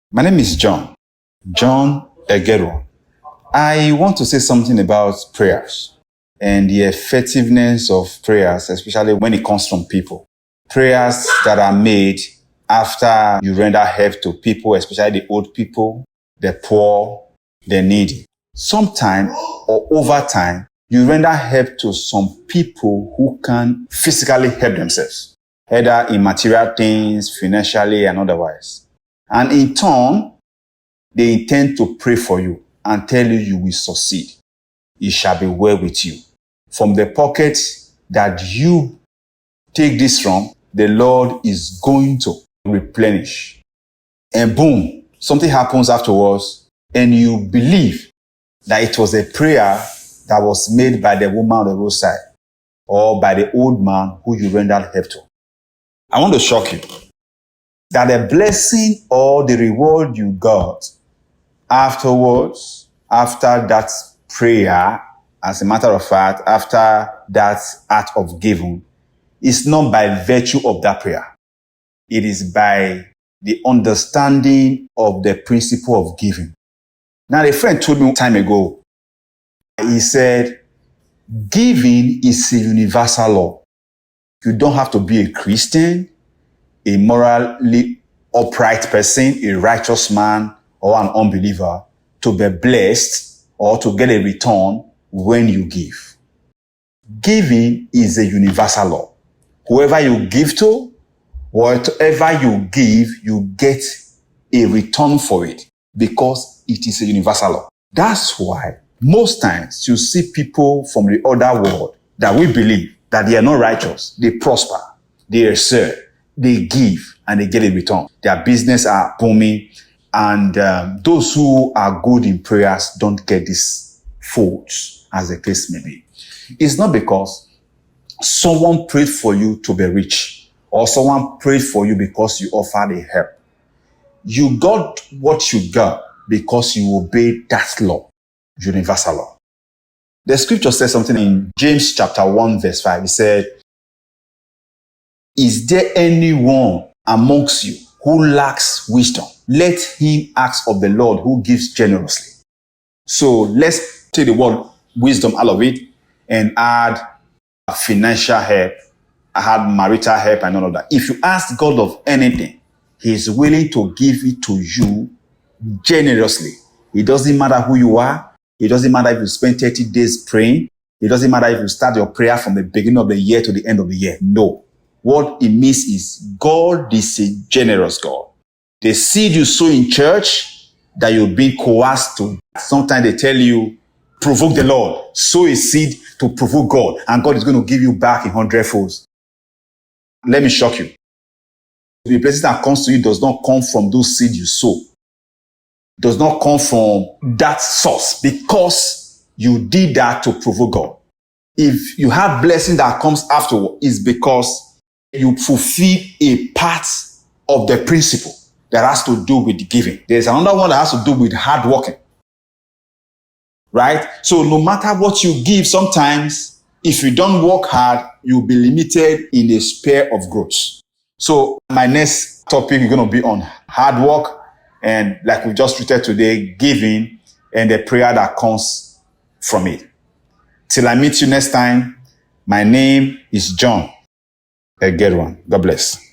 My name is John Egero. I want to say something about prayers and the effectiveness of prayers, especially when it comes from people. Prayers that are made after you render help to people, especially the old people, the poor, the needy. Sometime or over time, you render help to some people who can physically help themselves, either in material things, financially, and otherwise. And in turn, they intend to pray for you and tell you you will succeed. It shall be well with you. From the pocket that you take this from, the Lord is going to replenish. And boom, something happens afterwards, and you believe that it was a prayer that was made by the woman on the roadside or by the old man who you rendered help to. I want to shock you that the blessing or the reward you got afterwards, after that prayer, as a matter of fact, after that act of giving, is not by virtue of that prayer. It is by the understanding of the principle of giving. Now, a friend told me time ago, he said, giving is a universal law. You don't have to be a Christian, a morally upright person, a righteous man, or an unbeliever to be blessed or to get a return when you give. Giving is a universal law. Whoever you give to, whatever you give, you get a return for it because it is a universal law. That's why most times you see people from the other world that we believe that they are not righteous, they prosper, they excel, they give, and they get a return. Their business are booming, and those who are good in prayers don't get these faults, as the case may be. It's not because someone prayed for you to be rich, or someone prayed for you because you offered a help. You got what you got because you obeyed that law, universal law. The scripture says something in James chapter 1 verse 5. It said, is there anyone amongst you who lacks wisdom? Let him ask of the Lord who gives generously. So let's take the word wisdom out of it and add financial help, add marital help, and all of that. If you ask God of anything, He is willing to give it to you generously. It doesn't matter who you are. It doesn't matter if you spend 30 days praying. It doesn't matter if you start your prayer from the beginning of the year to the end of the year. No. What it means is God is a generous God. The seed you sow in church that you're being coerced to, sometimes they tell you, provoke the Lord. Sow a seed to provoke God, and God is going to give you back in 100-folds. Let me shock you. The blessing that comes to you does not come from those seeds you sow. It does not come from that source because you did that to provoke God. If you have blessing that comes afterward, it's because you fulfill a part of the principle that has to do with giving. There's another one that has to do with hard working. Right? So no matter what you give, sometimes if you don't work hard, you'll be limited in a sphere of growth. So my next topic is going to be on hard work, and like we just treated today, giving and the prayer that comes from it. Till I meet you next time, my name is John Egero. God bless.